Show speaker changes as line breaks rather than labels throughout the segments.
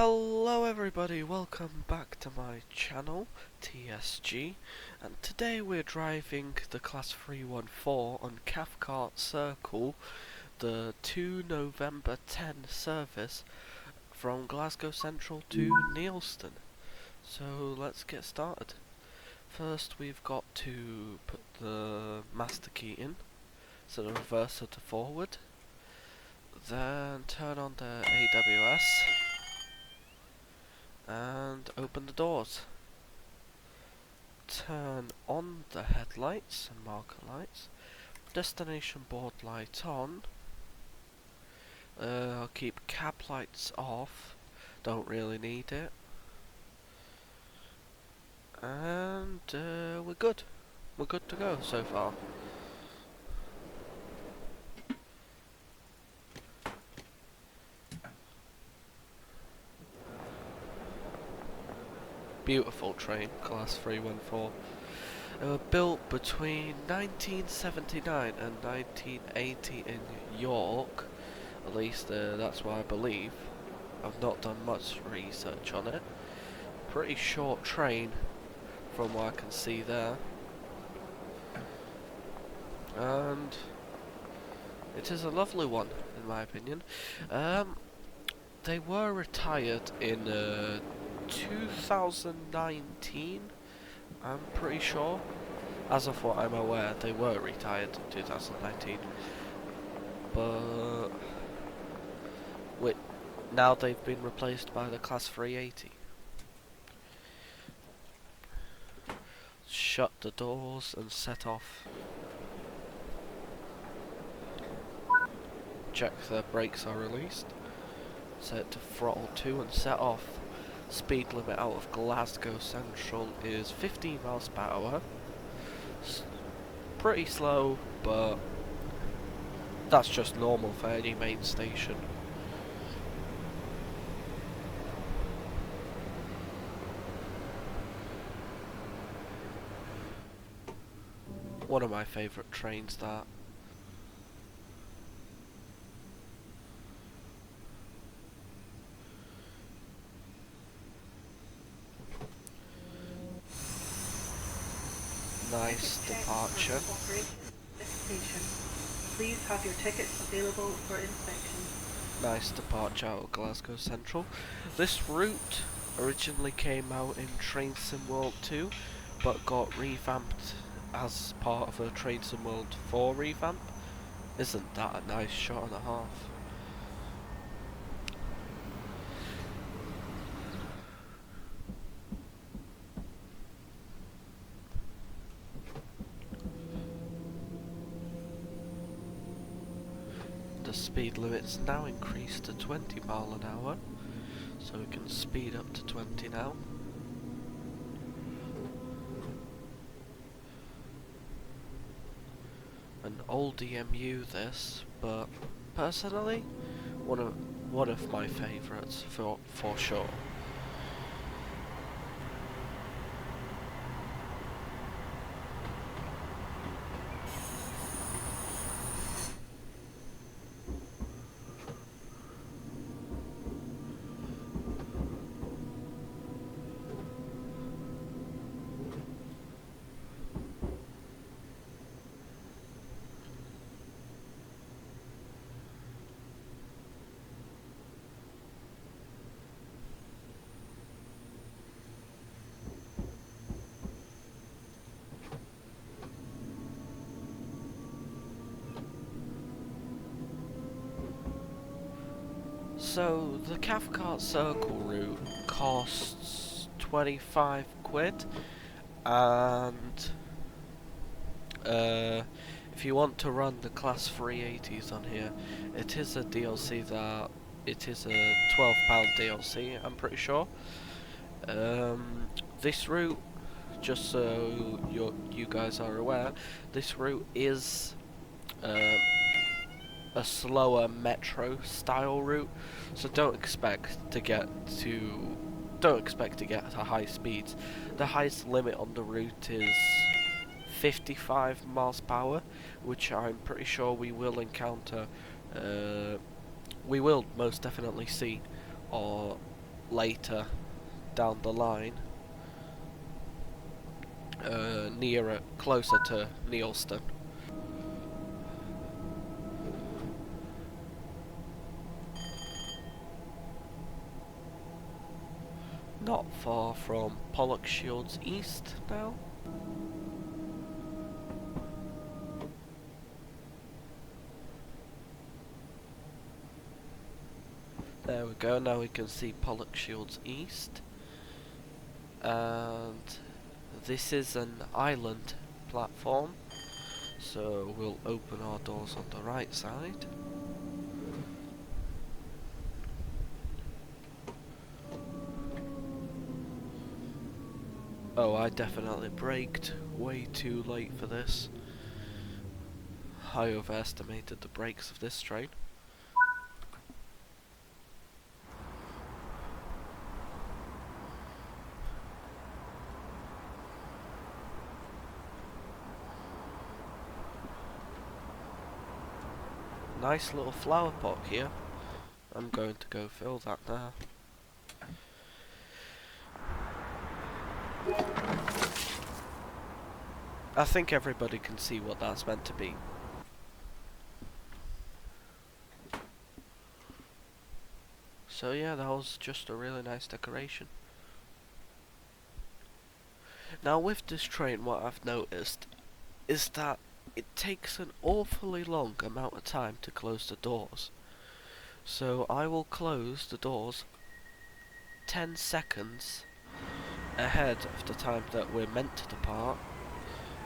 Hello everybody, welcome back to my channel, TSG, and today we're driving the Class 314 on Cathcart Circle, the 2 November 10 service from Glasgow Central to Neilston. So let's get started. First we've got to put the master key in, so the reverser to forward, then turn on the AWS and open the doors. Turn on the headlights and marker lights. Destination board light on. I'll keep cab lights off. Don't really need it. And we're good. We're good to go so far. Beautiful train, Class 314. They were built between 1979 and 1980 in York. At least that's what I believe. I've not done much research on it. Pretty short train from what I can see there. And it is a lovely one, in my opinion. They were retired in 2019, I'm pretty sure. As of what I'm aware, they were retired in 2019. But now they've been replaced by the Class 380. Shut the doors and set off. Check the brakes are released. Set to throttle 2 and set off. Speed limit out of Glasgow Central is 15 miles per hour. Pretty slow, but that's just normal for any main station. One of my favourite trains, that. Nice departure.
Please have your tickets available for inspection.
Nice departure out of Glasgow Central. This route originally came out in Train Sim World 2, but got revamped as part of a Train Sim World 4 revamp. Isn't that a nice shot and a half? The speed limit's now increased to 20 miles an hour, so we can speed up to 20 now. An old EMU this, but personally, one of my favourites for sure. So the Cathcart Circle route costs 25 quid, and if you want to run the Class 380s on here, it is a DLC that it is a £12 DLC, I'm pretty sure. This route, just so you guys are aware, this route is a slower metro style route, so don't expect to get to high speeds. The highest limit on the route is 55 miles per hour, which I'm pretty sure we will encounter. We will most definitely see, or later down the line, closer to Neilston. Not far from Pollokshields East now. There we go, now we can see Pollokshields East. And this is an island platform, so we'll open our doors on the right side. Oh, I definitely braked way too late for this. I overestimated the brakes of this train. Nice little flower pot here. I'm going to go fill that now. I think everybody can see what that's meant to be. So yeah, that was just a really nice decoration. Now with this train, what I've noticed is that it takes an awfully long amount of time to close the doors. So I will close the doors 10 seconds ahead of the time that we're meant to depart.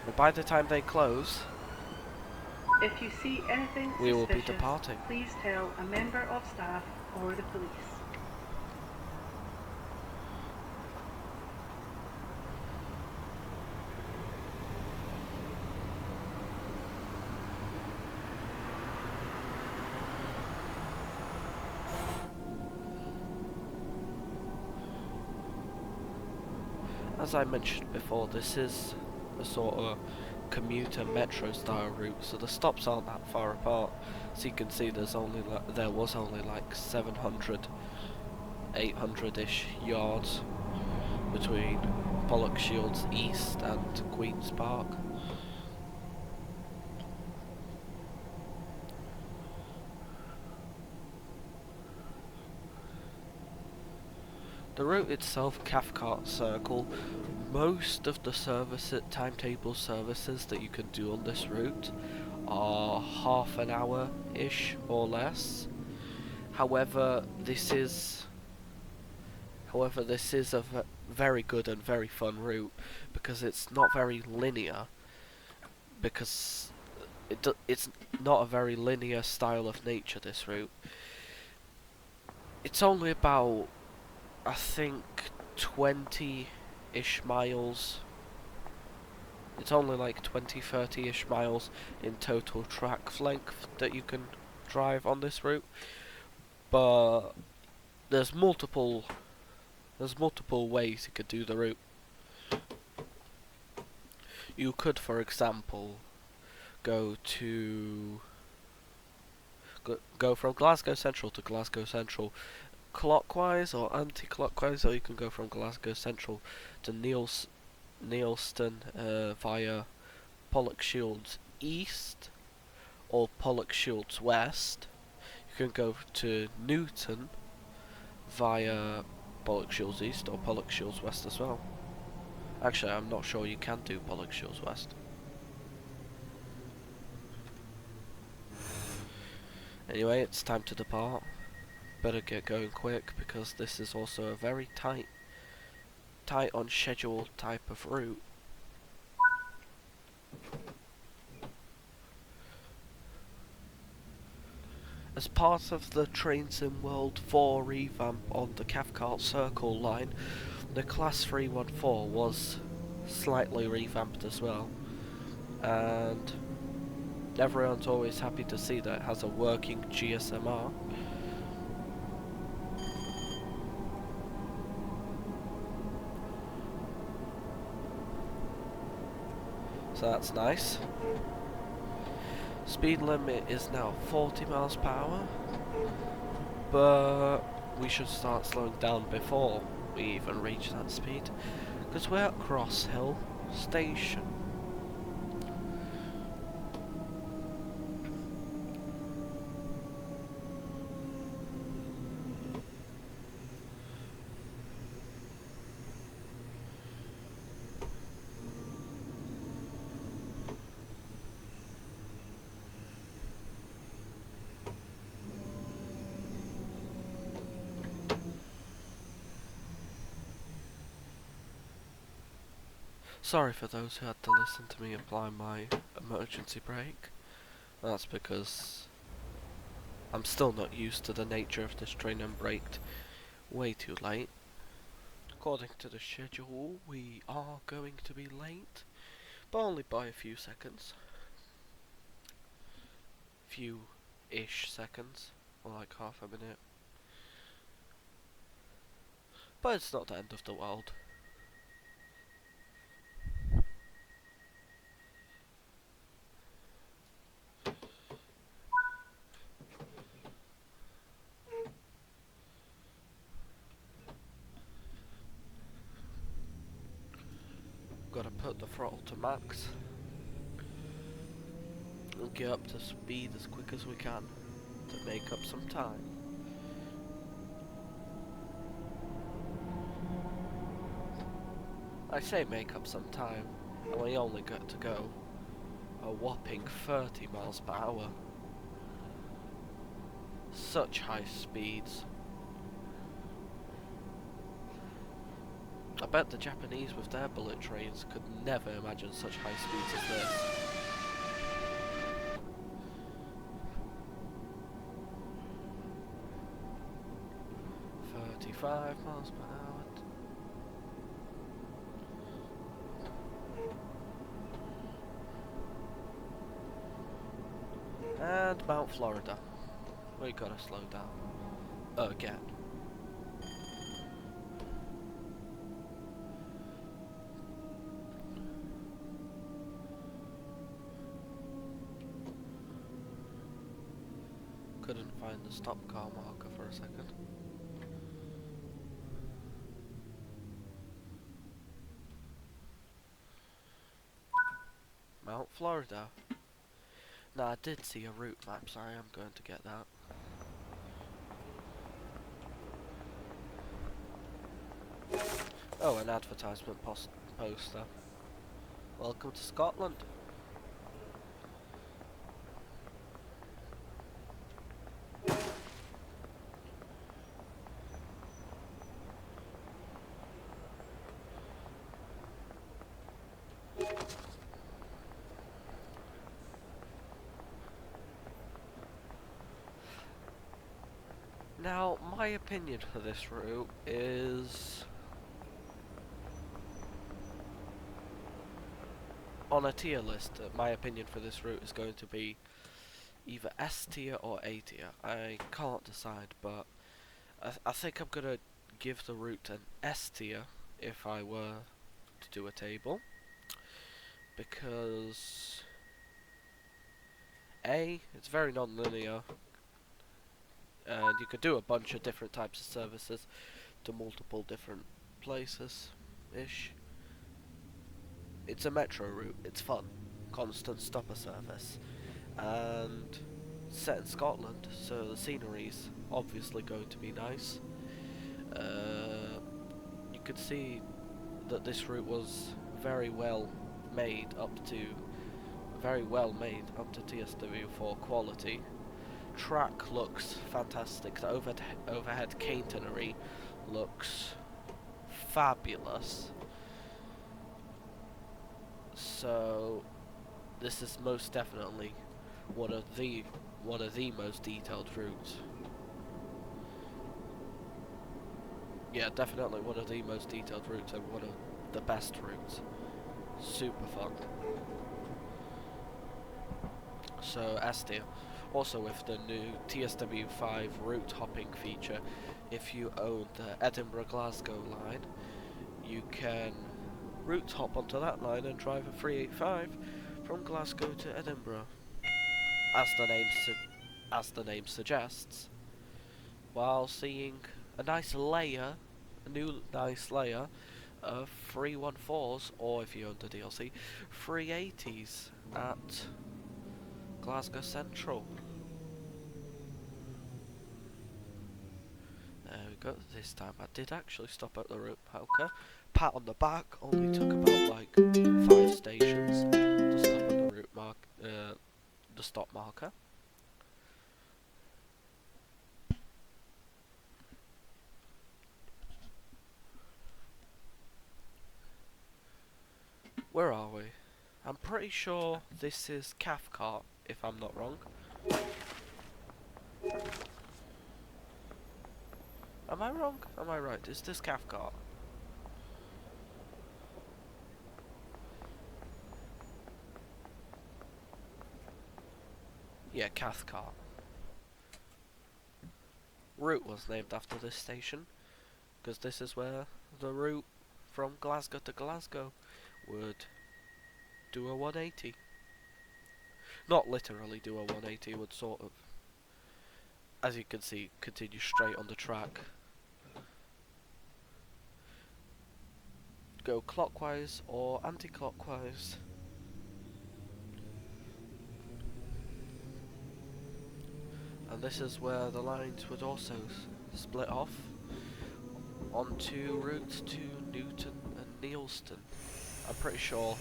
And by the time they close,
If you see anything
we will be
suspicious,
departing.
please tell a member of staff or the police.
As I mentioned before, this is a sort of commuter metro style route, so the stops aren't that far apart. So you can see there was only like 700, 800-ish yards between Pollokshields East and Queen's Park. The route itself, Cathcart Circle, most of the timetable services that you can do on this route are half an hour-ish or less. However, this is a very good and very fun route because it's not very linear. Because it's not a very linear style of nature, this route. It's only about, I think, 20-ish miles. It's only like 20-30-ish miles in total track length that you can drive on this route. But there's multiple ways you could do the route. You could, for example, go from Glasgow Central to Glasgow Central clockwise or anti-clockwise, or you can go from Glasgow Central to Neilston via Pollokshields East or Pollokshields West. You can go to Newton via Pollokshields East or Pollokshields West as well. Actually, I'm not sure you can do Pollokshields West. Anyway, it's time to depart. Better get going quick because this is also a very tight on schedule type of route. As part of the Trains in World 4 revamp on the Cathcart Circle line, the Class 314 was slightly revamped as well, and everyone's always happy to see that it has a working GSMR. So that's nice. Speed limit is now 40 miles per hour, but we should start slowing down before we even reach that speed, because we're at Cross Hill Station. Sorry for those who had to listen to me apply my emergency brake. That's because I'm still not used to the nature of this train and braked way too late. According to the schedule, we are going to be late, but only by a few seconds. Few-ish seconds, or like half a minute. But it's not the end of the world. Gotta put the throttle to max and get up to speed as quick as we can to make up some time. I say make up some time, and we only got to go a whopping 30 miles per hour. Such high speeds. I bet the Japanese with their bullet trains could never imagine such high speeds as this. "35 miles per hour. And Mount Florida. We gotta slow down. Again. Couldn't find the stop car marker for a second. Mount Florida. Now I did see a route map, so I am going to get that. Oh, an advertisement poster. Welcome to Scotland. Now, my opinion for this route is... on a tier list, my opinion for this route is going to be either S tier or A tier. I can't decide, but I think I'm gonna give the route an S tier if I were to do a table, because A, it's very non-linear, and you could do a bunch of different types of services to multiple different places-ish. It's a metro route, it's fun, constant stopper service, and set in Scotland, so the scenery's obviously going to be nice. You could see that this route was very well made up to TSW4 quality. Track looks fantastic. The overhead catenary looks fabulous. So this is most definitely one of the most detailed routes. Yeah, definitely one of the most detailed routes and one of the best routes. Super fun. So S tier. Also with the new TSW5 route hopping feature, if you own the Edinburgh-Glasgow line, you can route hop onto that line and drive a 385 from Glasgow to Edinburgh. As the name suggests, while seeing a nice layer, a new nice layer of 314s, or if you own the DLC, 380s at Glasgow Central. There we go. This time I did actually stop at the route marker. Pat on the back. Only took about like 5 stations to stop at the route mark, the stop marker. Where are we? I'm pretty sure this is Cathcart, if I'm not wrong. Am I wrong? Am I right? Is this Cathcart? Yeah, Cathcart. Route was named after this station, because this is where the route from Glasgow to Glasgow would do a 180. Not literally do a 180, it would sort of, as you can see, continue straight on the track. Go clockwise or anti-clockwise. And this is where the lines would also split off onto routes to Newton and Neilston. I'm pretty sure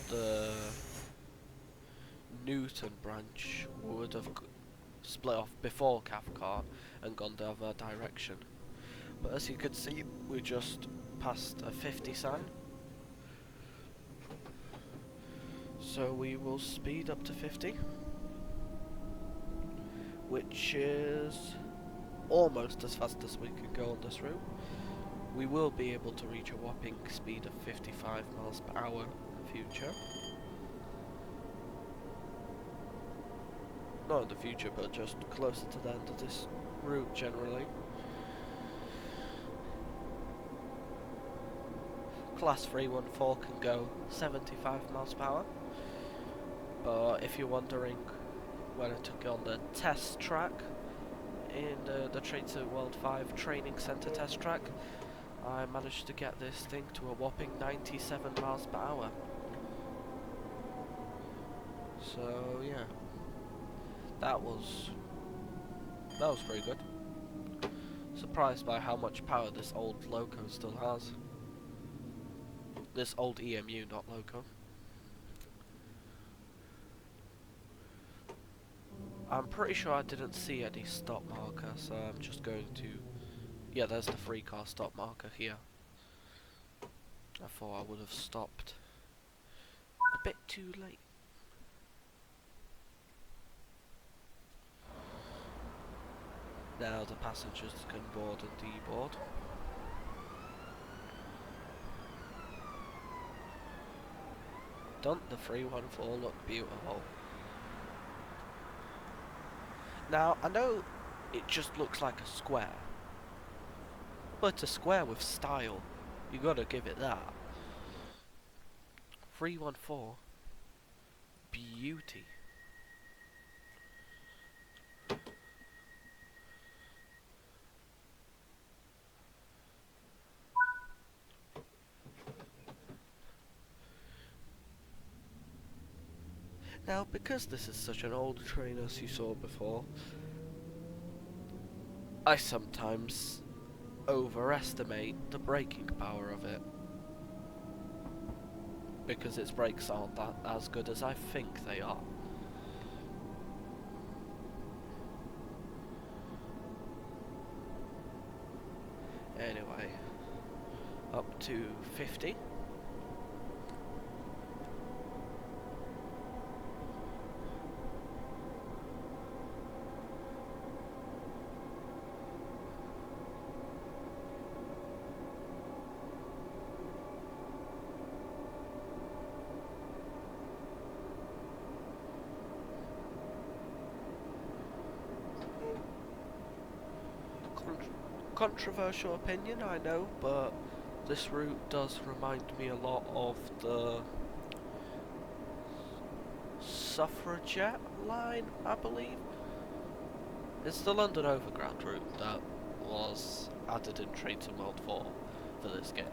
the Newton branch would have split off before Cathcart and gone the other direction. But as you can see, we just passed a 50 sign. So we will speed up to 50. Which is almost as fast as we can go on this route. We will be able to reach a whopping speed of 55 miles per hour in the future. Not in the future, but just closer to the end of this route generally. Class 314 can go 75 miles per hour. But if you're wondering when I took it on the test track, in the Train to World 5 Training Centre test track, I managed to get this thing to a whopping 97 miles per hour. So yeah, that was pretty good. Surprised by how much power this old loco still has. This old EMU, not loco. I'm pretty sure I didn't see any stop marker, so I'm just going to... Yeah, there's the 3-car stop marker here. I thought I would have stopped a bit too late. Now the passengers can board and deboard. Don't the 314 look beautiful? Now, I know it just looks like a square, but a square with style. You gotta give it that. 314. Beauty. Now, because this is such an old train as you saw before, I sometimes overestimate the braking power of it, because its brakes aren't that as good as I think they are. Anyway, up to 50. Controversial opinion, I know, but this route does remind me a lot of the suffragette line, I believe. It's the London Overground route that was added in Train World 4 for this game.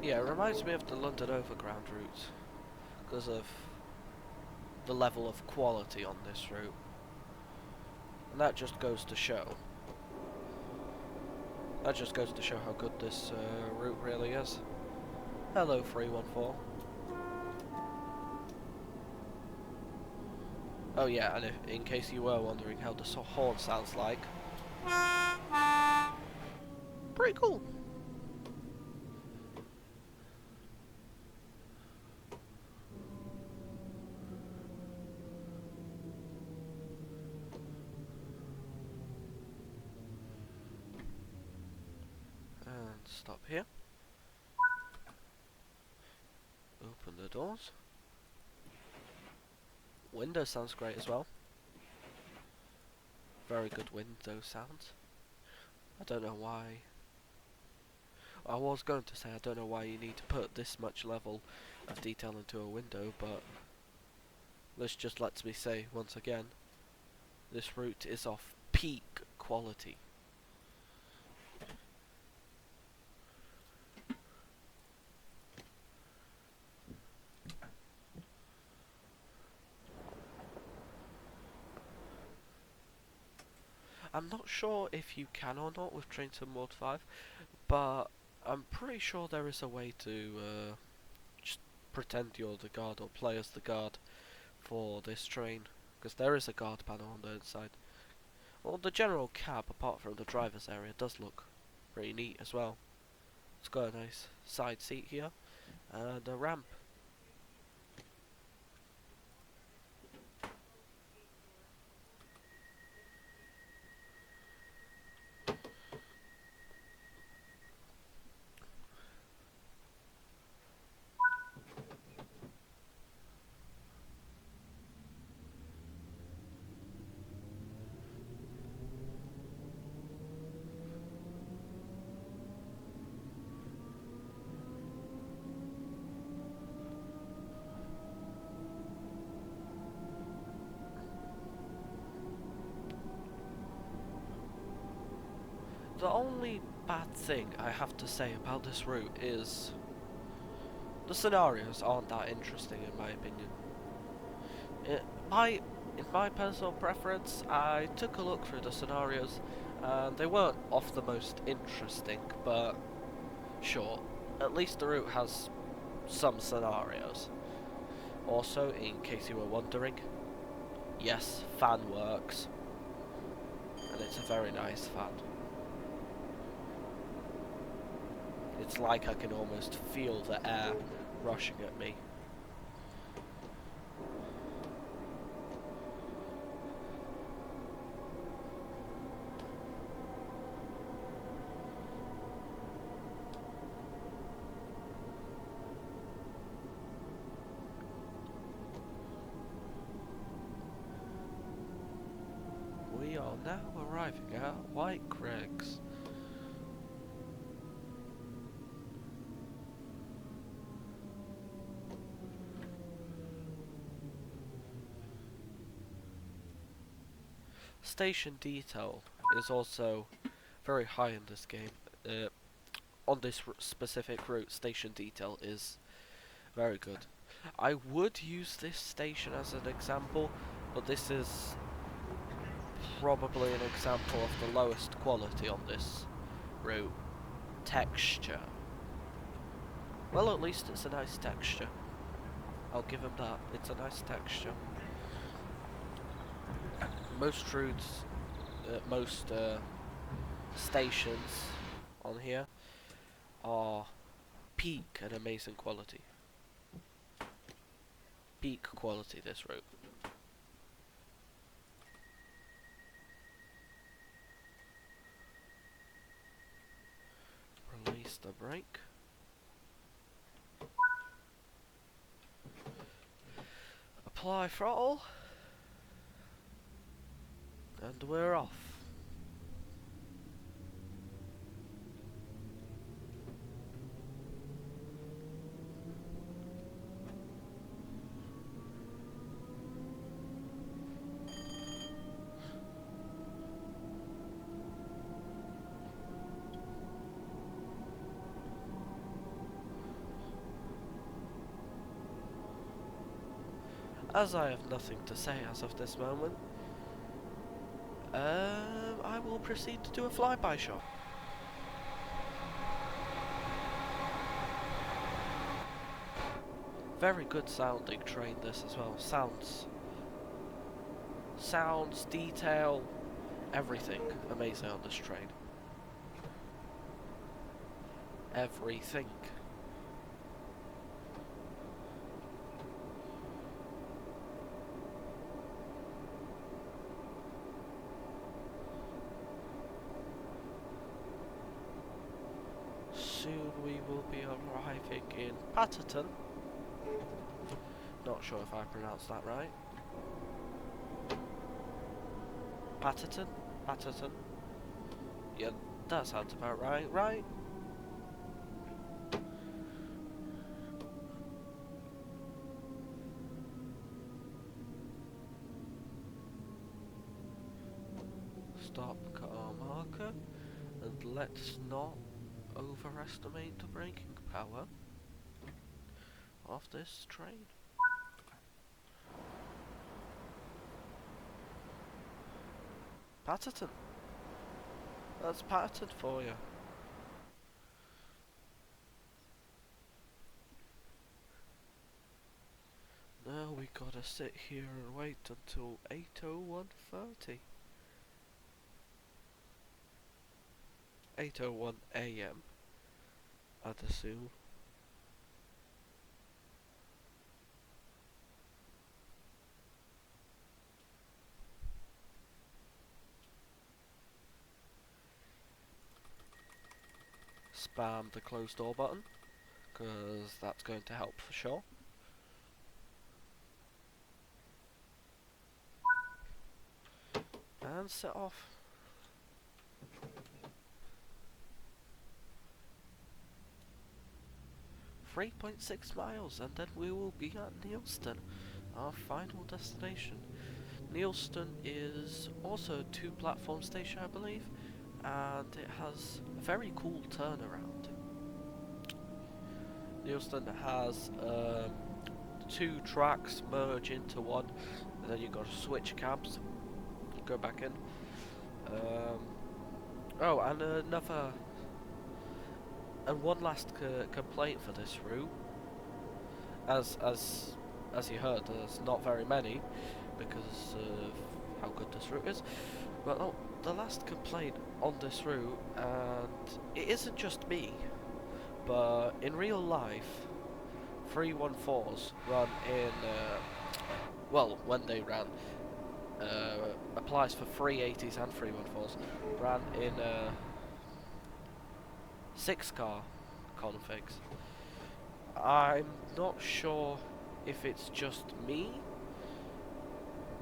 Yeah, it reminds me of the London Overground route because of the level of quality on this route, and that just goes to show. That just goes to show how good this route really is. Hello, 314. Oh yeah, and in case you were wondering how the horn sounds like, pretty cool. And stop here. Open the doors. Window sounds great as well. Very good window sounds. I don't know why. I was going to say I don't know why you need to put this much level of detail into a window, but this just lets me say once again, this route is of peak quality. I'm not sure if you can or not with Train Sim World 5, but I'm pretty sure there is a way to just pretend you're the guard or play as the guard for this train, because there is a guard panel on the inside. Well, the general cab, apart from the driver's area, does look pretty neat as well. It's got a nice side seat here, and a ramp. The only bad thing I have to say about this route is the scenarios aren't that interesting in my opinion. In my personal preference, I took a look through the scenarios and they weren't of the most interesting, but sure, at least the route has some scenarios. Also, in case you were wondering, yes, fan works, and it's a very nice fan. It's like I can almost feel the air rushing at me. We are now arriving at White Craigs. Station detail is also very high in this game. On this specific route, station detail is very good. I would use this station as an example, but this is probably an example of the lowest quality on this route. Texture. Well, at least it's a nice texture. I'll give him that. It's a nice texture. Most routes, most stations on here are peak and amazing quality. Peak quality, this route. Release the brake. Apply throttle. And we're off. as I have nothing to say as of this moment, I will proceed to do a flyby shot. Very good sounding train this as well. Sounds, detail, everything amazing on this train. Everything. Soon we will be arriving in Patterton. Not sure if I pronounced that right. Patterton? Patterton? Yeah, that sounds about right, right? Stop car marker, and let's not overestimate the braking power of this train. Patterton. That's Patterton for you. Now we gotta sit here and wait until 8:01:30. 8:01 AM, I'd assume. Spam the close door button, because that's going to help for sure. And set off. 3.6 miles, and then we will be at Neilston, our final destination. Neilston is also a 2-platform station, I believe, and it has a very cool turnaround. Neilston has 2 tracks merge into one, and then you've got to switch cabs, go back in. Oh, and one last complaint for this route. As you heard, there's not very many because of how good this route is. But oh, the last complaint on this route, and it isn't just me, but in real life, 314s run in, well, when they ran, applies for 380s and 314s, ran in 6-car configs. I'm not sure if it's just me,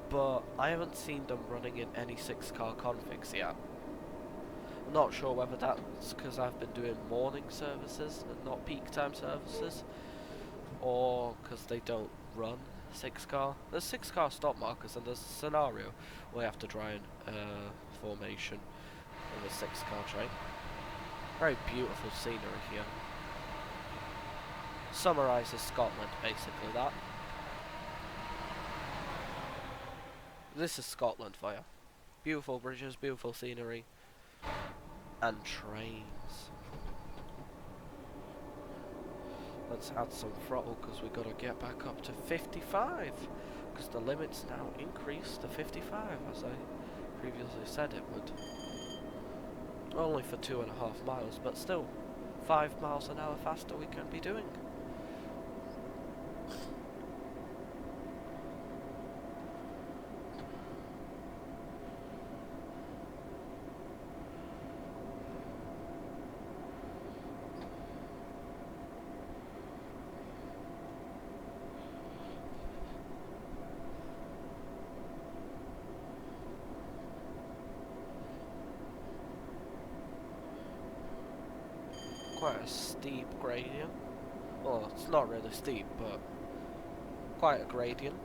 but I haven't seen them running in any 6-car configs yet. I'm not sure whether that's because I've been doing morning services and not peak time services, or because they don't run 6-car. There's 6-car stop markers, and there's a scenario where you have to try and formation of a 6-car train. Very beautiful scenery here. Summarises Scotland, basically, that. This is Scotland for you. Beautiful bridges, beautiful scenery, and trains. Let's add some throttle because we've got to get back up to 55, because the limit's now increased to 55, as I previously said it would. Only for 2.5 miles, but still 5 miles an hour faster we can be doing. Quite a steep gradient. Well, it's not really steep, but quite a gradient.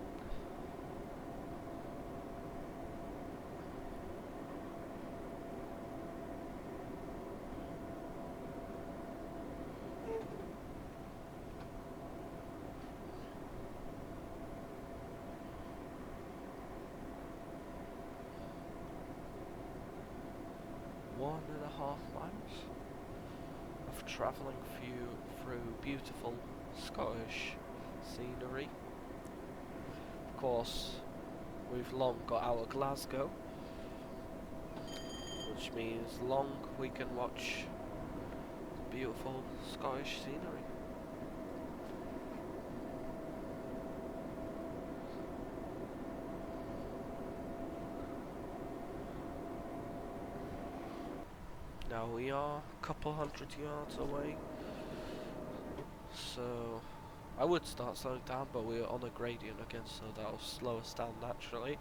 1.5 miles of travelling through beautiful Scottish scenery. Of course, we've long got our Glasgow, which means long we can watch beautiful Scottish scenery. Now we are a couple hundred yards away, so I would start slowing down, but we're on a gradient again, so that'll slow us down naturally.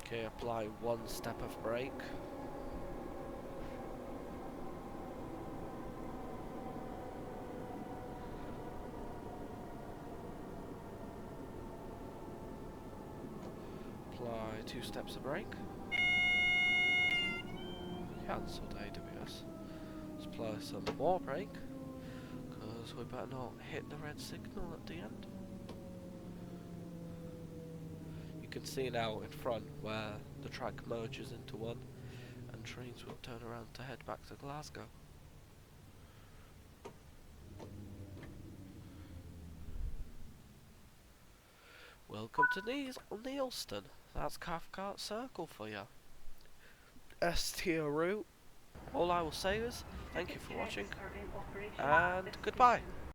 Okay, apply 1 step of brake. Apply 2 steps of brake. Cancelled AWS. Let's apply some more brake, because we better not hit the red signal at the end. You can see now in front where the track merges into one, and trains will turn around to head back to Glasgow. Welcome to Neilston. That's Cathcart Circle for you. S-tier route. All I will say is, thank you for watching,
Ticket checks are in operation at
and
this
goodbye.
station.